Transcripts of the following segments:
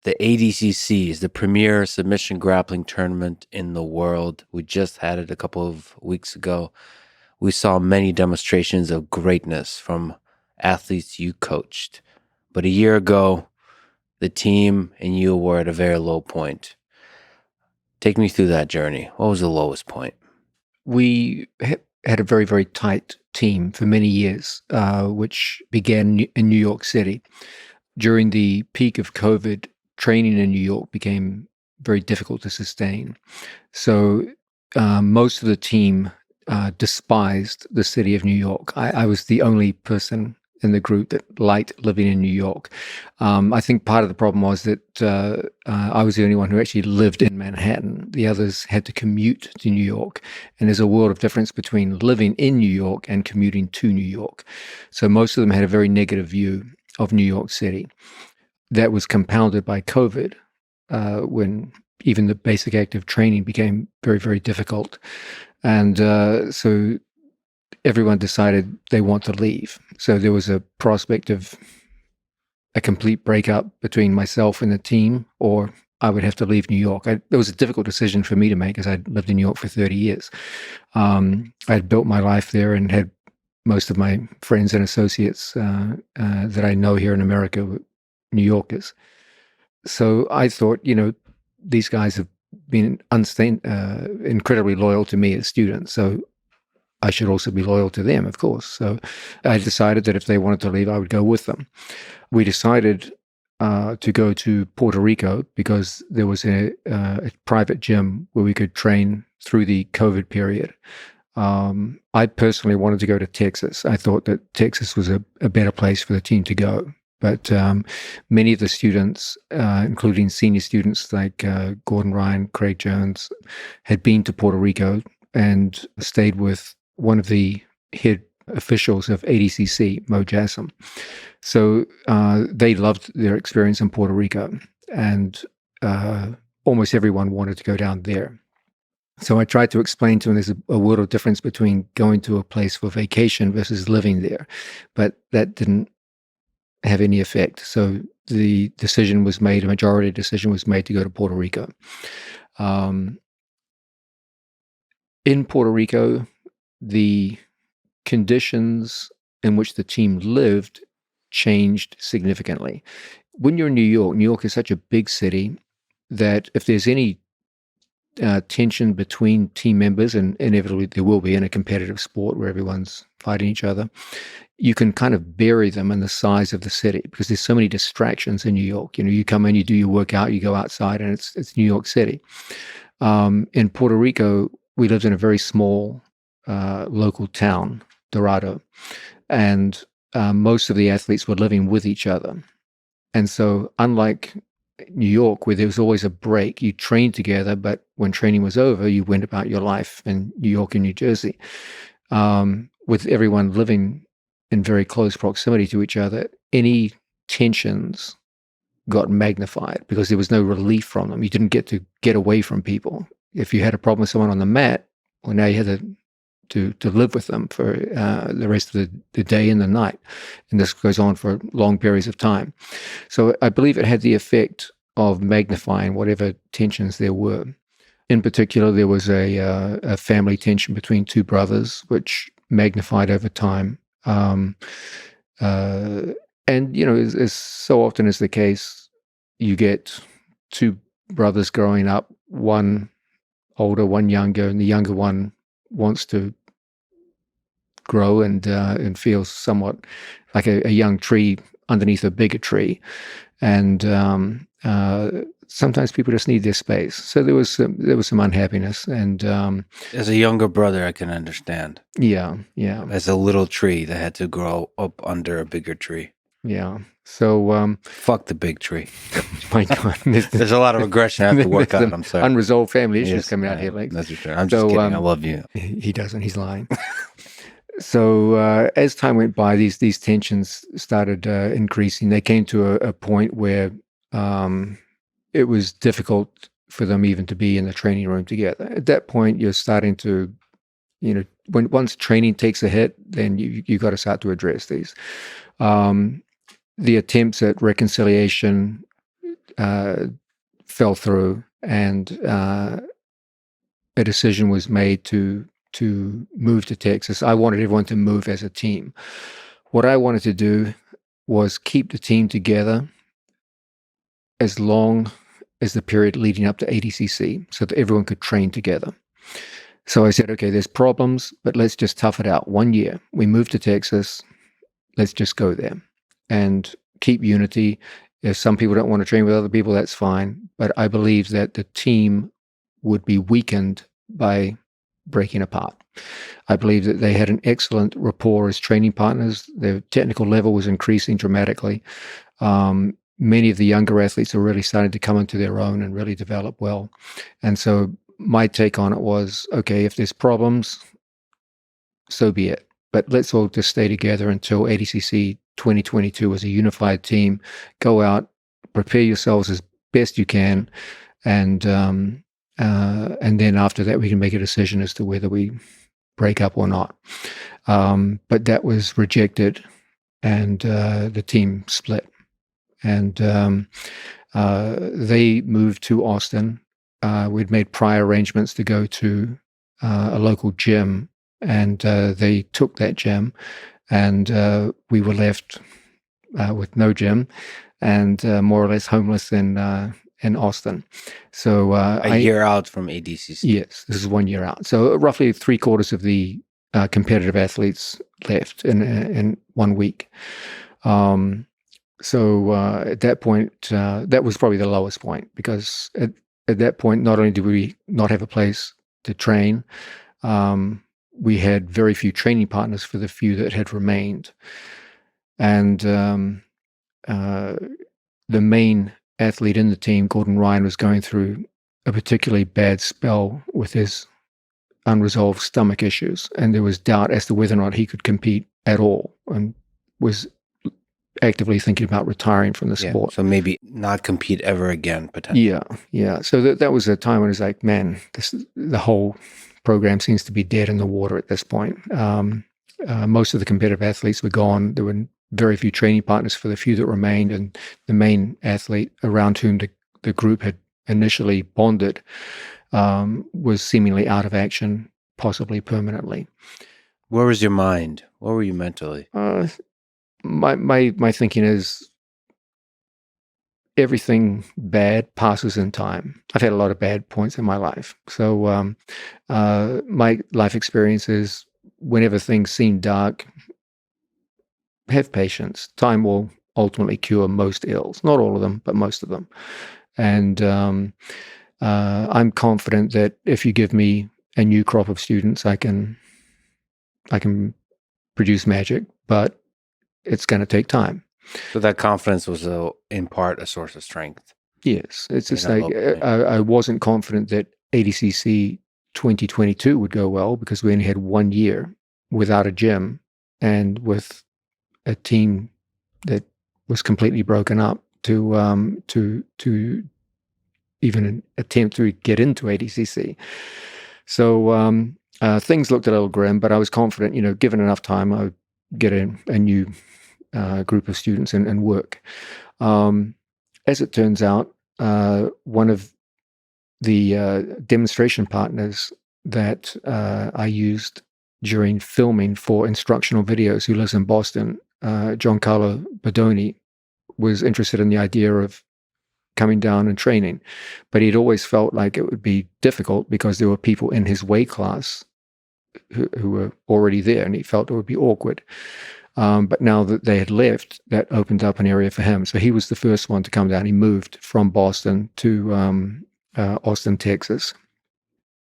The ADCC is the premier submission grappling tournament in the world. We just had it a couple of weeks ago. We saw many demonstrations of greatness from athletes you coached. But a year ago, the team and you were at a very low point. Take me through that journey. What was the lowest point? We had a very, very tight team for many years, which began in New York City. During the peak of COVID, training in New York became very difficult to sustain. So most of the team despised the city of New York. I was the only person in the group that liked living in New York. I think part of the problem was that I was the only one who actually lived in Manhattan. The others had to commute to New York. And there's a world of difference between living in New York and commuting to New York. So most of them had a very negative view of New York City. That was compounded by COVID, when even the basic active training became very, very difficult. And so everyone decided they want to leave. So there was a prospect of a complete breakup between myself and the team, or I would have to leave New York. It was a difficult decision for me to make, as I'd lived in New York for 30 years. I'd built my life there and had most of my friends and associates that I know here in America were New Yorkers. So I thought, these guys have been incredibly loyal to me as students. So I should also be loyal to them, of course. So I decided that if they wanted to leave, I would go with them. We decided to go to Puerto Rico because there was a private gym where we could train through the COVID period. I personally wanted to go to Texas. I thought that Texas was a better place for the team to go. But many of the students, including senior students like Gordon Ryan, Craig Jones, had been to Puerto Rico and stayed with one of the head officials of ADCC, Mo Jassem. So they loved their experience in Puerto Rico, and almost everyone wanted to go down there. So I tried to explain to them there's a world of difference between going to a place for vacation versus living there, but that didn't have any effect. So the decision was made, a majority decision was made to go to Puerto Rico. In Puerto Rico, the conditions in which the team lived changed significantly. When you're in New York is such a big city that if there's any tension between team members, and inevitably there will be in a competitive sport where everyone's fighting each other, you can kind of bury them in the size of the city because there's so many distractions in New York. You come in, you do your workout, you go outside, and it's New York City. In Puerto Rico, we lived in a very small local town, Dorado, and most of the athletes were living with each other. And so unlike New York, where there was always a break, you trained together, but when training was over, you went about your life in New York and New Jersey. With everyone living in very close proximity to each other, any tensions got magnified because there was no relief from them. You didn't get to get away from people. If you had a problem with someone on the mat, well, now you had to live with them for the rest of the day and the night. And this goes on for long periods of time. So I believe it had the effect of magnifying whatever tensions there were. In particular, there was a family tension between two brothers, which magnified over time. And, as so often is the case, you get two brothers growing up, one older, one younger, and the younger one wants to grow and feels somewhat like a young tree underneath a bigger tree. And sometimes people just need their space. So there was some unhappiness. And as a younger brother, I can understand. Yeah. As a little tree that had to grow up under a bigger tree. Yeah. So fuck the big tree. My God, there's a lot of aggression I have to work out. I'm sorry. Unresolved family issues coming out here, Lex. That's for sure. I'm just kidding. I love you. He doesn't. He's lying. So as time went by, these tensions started increasing. They came to a point where it was difficult for them even to be in the training room together. At that point, you're starting to, once training takes a hit, then you got to start to address these. The attempts at reconciliation fell through, and a decision was made to move to Texas. I wanted everyone to move as a team. What I wanted to do was keep the team together as long as the period leading up to ADCC, so that everyone could train together. So I said, okay, there's problems, but let's just tough it out. 1 year, we moved to Texas. Let's just go there and keep unity. If some people don't want to train with other people, that's fine. But I believe that the team would be weakened by breaking apart. I believe that they had an excellent rapport as training partners. Their technical level was increasing dramatically. Many of the younger athletes are really starting to come into their own and really develop well. And so my take on it was, okay, if there's problems, so be it. But let's all just stay together until ADCC 2022 as a unified team. Go out, prepare yourselves as best you can, and then after that, we can make a decision as to whether we break up or not. But that was rejected, and the team split. And they moved to Austin. We'd made prior arrangements to go to a local gym, and they took that gym, and we were left with no gym, and more or less homeless in Austin. So a year out from ADCC. Yes, this is 1 year out. So roughly 3/4 of the competitive athletes left in 1 week. So at that point, that was probably the lowest point, because at that point, not only did we not have a place to train, we had very few training partners for the few that had remained. And the main athlete in the team, Gordon Ryan, was going through a particularly bad spell with his unresolved stomach issues. And there was doubt as to whether or not he could compete at all, and was actively thinking about retiring from the sport. So maybe not compete ever again, potentially. Yeah. So that was a time when it was like, man, the whole program seems to be dead in the water at this point. Most of the competitive athletes were gone. There were very few training partners for the few that remained, and the main athlete around whom the group had initially bonded was seemingly out of action, possibly permanently. Where was your mind? Where were you mentally? My thinking is everything bad passes in time. I've had a lot of bad points in my life. So my life experience is, whenever things seem dark, have patience. Time will ultimately cure most ills. Not all of them, but most of them. And I'm confident that if you give me a new crop of students, I can produce magic, but it's going to take time. So that confidence was in part a source of strength. Yes. It's just like I wasn't confident that ADCC 2022 would go well, because we only had 1 year without a gym and with a team that was completely broken up to even attempt to get into ADCC. So things looked a little grim, but I was confident, given enough time, I would get a new group of students and work. As it turns out, one of the demonstration partners that I used during filming for instructional videos, who lives in Boston, Giancarlo Bodoni, was interested in the idea of coming down and training, but he'd always felt like it would be difficult because there were people in his weight class who were already there, and he felt it would be awkward. But now that they had left, that opened up an area for him. So he was the first one to come down. He moved from Boston to Austin, Texas.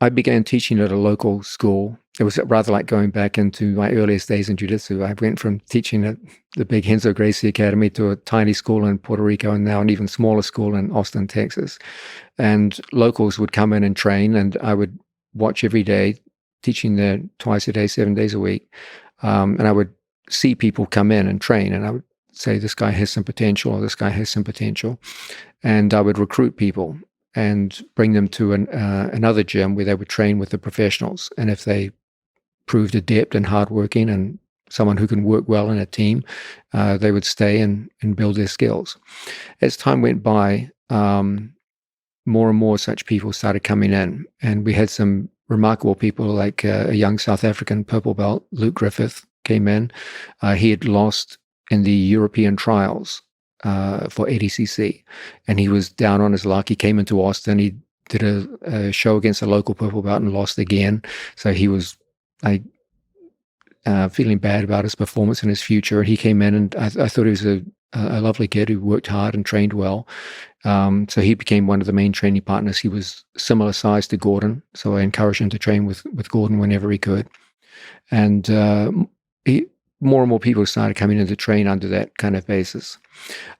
I began teaching at a local school. It was rather like going back into my earliest days in jiu-jitsu. I went from teaching at the big Renzo Gracie Academy to a tiny school in Puerto Rico, and now an even smaller school in Austin, Texas. And locals would come in and train, and I would watch every day, teaching there twice a day, 7 days a week. And I would see people come in and train, and I would say, this guy has some potential, or this guy has some potential. And I would recruit people and bring them to another gym where they would train with the professionals. And if they proved adept and hardworking and someone who can work well in a team, they would stay and build their skills. As time went by, more and more such people started coming in. And we had some remarkable people like a young South African purple belt, Luke Griffith, came in. He had lost in the European trials for ADCC, and he was down on his luck. He came into Austin. He did a show against a local purple belt and lost again. So he was feeling bad about his performance and his future. And he came in, and I thought he was a lovely kid who worked hard and trained well. So he became one of the main training partners. He was similar size to Gordon, so I encouraged him to train with Gordon whenever he could. And more and more people started coming in to train under that kind of basis.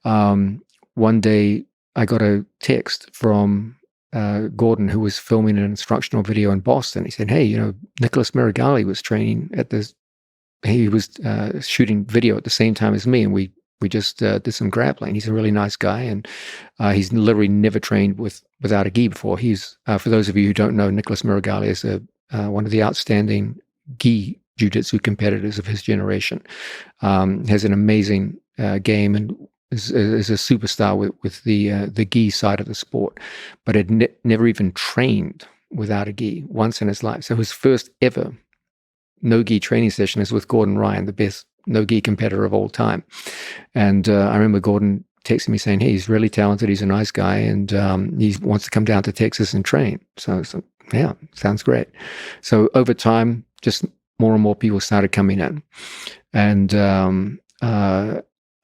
One day, I got a text from Gordon, who was filming an instructional video in Boston. He said, "Hey, Nicholas Mirigali was training at this. He was shooting video at the same time as me, and we just did some grappling. He's a really nice guy, and he's literally never trained without a gi before. He's for those of you who don't know, Nicholas Mirigali is one of the outstanding gi jiu-jitsu competitors of his generation. Has an amazing game and is a superstar with the gi side of the sport, but had never even trained without a gi once in his life. So his first ever no-gi training session is with Gordon Ryan, the best no-gi competitor of all time. And I remember Gordon texting me saying, "Hey, he's really talented. He's a nice guy, and he wants to come down to Texas and train." So yeah, sounds great. So over time, just more and more people started coming in. And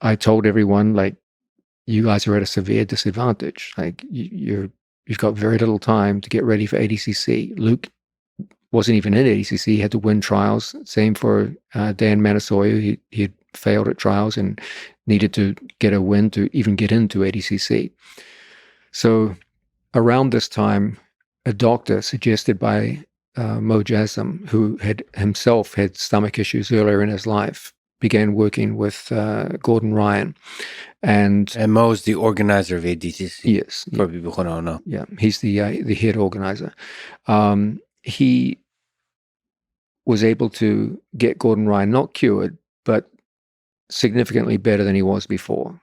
I told everyone, like, you guys are at a severe disadvantage. Like, you've got very little time to get ready for ADCC. Luke wasn't even in ADCC. He had to win trials. Same for Dan Manasoya. He had failed at trials and needed to get a win to even get into ADCC. So around this time, a doctor suggested by Mo Jasm, who had himself had stomach issues earlier in his life, began working with Gordon Ryan. And Mo's the organizer of ADCC. Yes. For people who don't know. Yeah, he's the head organizer. He was able to get Gordon Ryan not cured, but significantly better than he was before,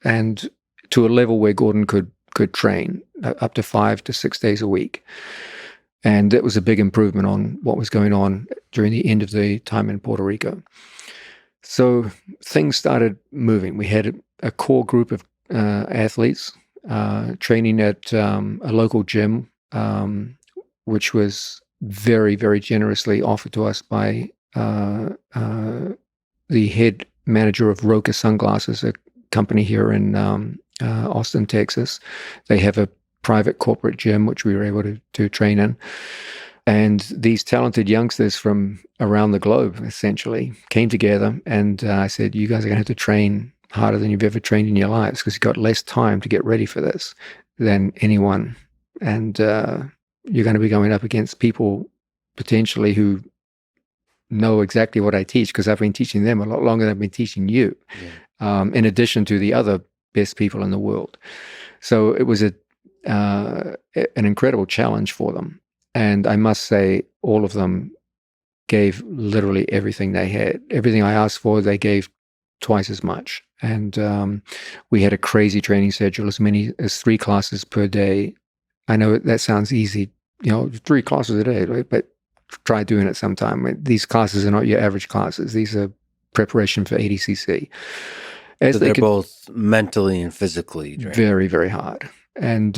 and to a level where Gordon could train up to 5 to 6 days a week. And that was a big improvement on what was going on during the end of the time in Puerto Rico. So things started moving. We had a core group of athletes training at a local gym, which was very, very generously offered to us by the head manager of Roca Sunglasses, a company here in Austin, Texas. They have a private corporate gym, which we were able to train in. And these talented youngsters from around the globe, essentially, came together. And I said, "You guys are going to have to train harder than you've ever trained in your lives, because you've got less time to get ready for this than anyone. And you're going to be going up against people potentially who know exactly what I teach, because I've been teaching them a lot longer than I've been teaching you, in addition to the other best people in the world." So it was an incredible challenge for them. And I must say, all of them gave literally everything they had. Everything I asked for, they gave twice as much. And we had a crazy training schedule, as many as 3 classes per day. I know that sounds easy, 3 classes a day, right? But try doing it sometime. These classes are not your average classes. These are preparation for ADCC. So they're both mentally and physically draining. Very, very hard. And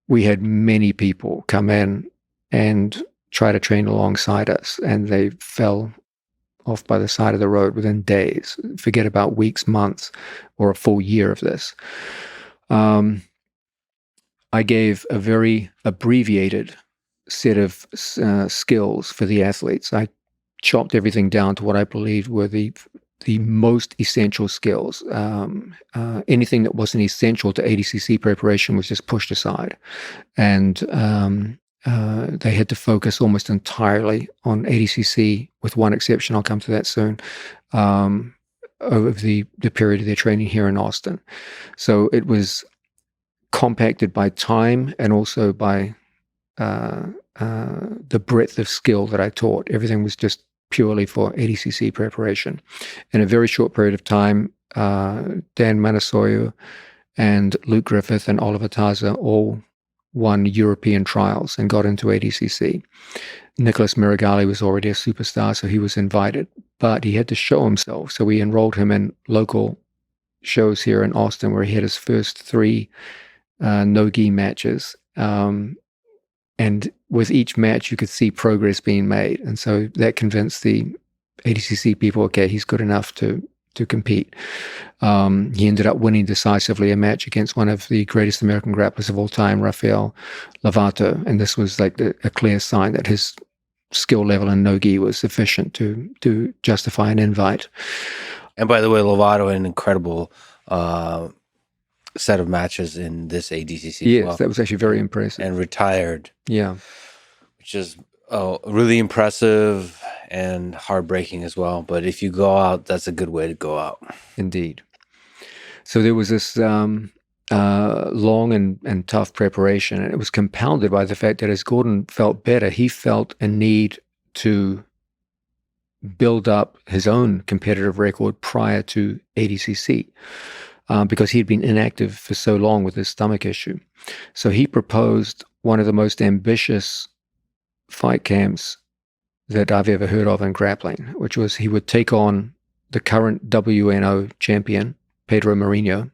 we had many people come in and try to train alongside us, and they fell off by the side of the road within days. Forget about weeks, months, or a full year of this. I gave a very abbreviated set of skills for the athletes. I chopped everything down to what I believed were the most essential skills. Anything that wasn't essential to ADCC preparation was just pushed aside. And they had to focus almost entirely on ADCC, with one exception. I'll come to that soon, over the period of their training here in Austin. So it was compacted by time and also by the breadth of skill that I taught. Everything was just purely for ADCC preparation. In a very short period of time, Dan Manasoyo and Luke Griffith and Oliver Taza all won European trials and got into ADCC. Nicholas Miragali was already a superstar, so he was invited, but he had to show himself. So we enrolled him in local shows here in Austin, where he had his first 3 no-gi matches. And with each match, you could see progress being made. And so that convinced the ADCC people, okay, he's good enough to compete. He ended up winning decisively a match against one of the greatest American grapplers of all time, Rafael Lovato. And this was like a clear sign that his skill level in no-gi was sufficient to justify an invite. And by the way, Lovato, an incredible set of matches in this ADCC. Yes, well. That was actually very impressive. And retired. Yeah. Which is really impressive and heartbreaking as well. But if you go out, that's a good way to go out. Indeed. So there was this long and tough preparation, and it was compounded by the fact that as Gordon felt better, he felt a need to build up his own competitive record prior to ADCC because he had been inactive for so long with his stomach issue. So he proposed one of the most ambitious fight camps that I've ever heard of in grappling, which was he would take on the current WNO champion, Pedro Marinho.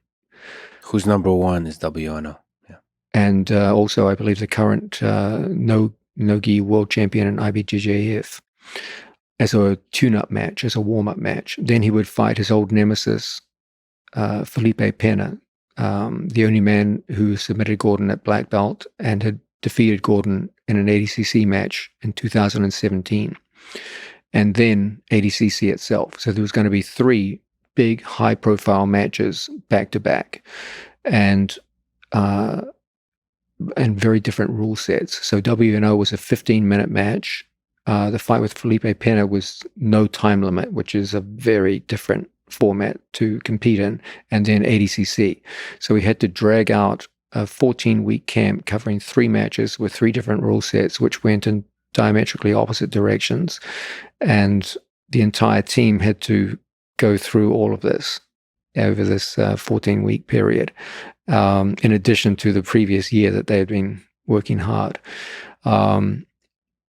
Who's number 1 is WNO. Yeah. And also, I believe, the current no-gi world champion in IBJJF as a tune-up match, as a warm-up match. Then he would fight his old nemesis, Felipe Pena, the only man who submitted Gordon at black belt and had defeated Gordon in an ADCC match in 2017. And then ADCC itself. So there was going to be 3 big high-profile matches back-to-back. And very different rule sets. So WNO was a 15-minute match. The fight with Felipe Pena was no time limit, which is a very different format to compete in, and then ADCC. So we had to drag out a 14-week camp covering 3 matches with 3 different rule sets, which went in diametrically opposite directions. And the entire team had to go through all of this over this 14-week period, in addition to the previous year that they had been working hard.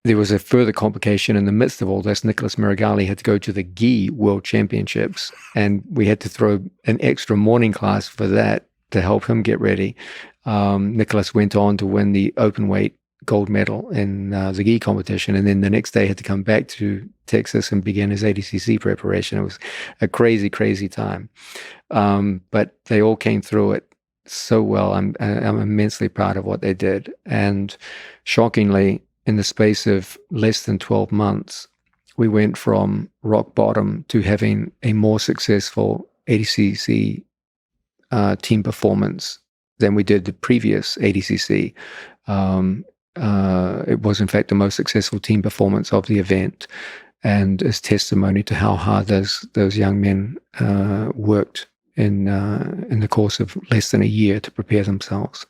There was a further complication in the midst of all this. Nicholas Miragali had to go to the GI World Championships, and we had to throw an extra morning class for that to help him get ready. Nicholas went on to win the open weight gold medal in the GI competition, and then the next day had to come back to Texas and begin his ADCC preparation. It was a crazy, crazy time. But they all came through it so well. I'm immensely proud of what they did. And shockingly, in the space of less than 12 months, we went from rock bottom to having a more successful ADCC team performance than we did the previous ADCC. It was, in fact, the most successful team performance of the event, and is testimony to how hard those young men worked in the course of less than a year to prepare themselves.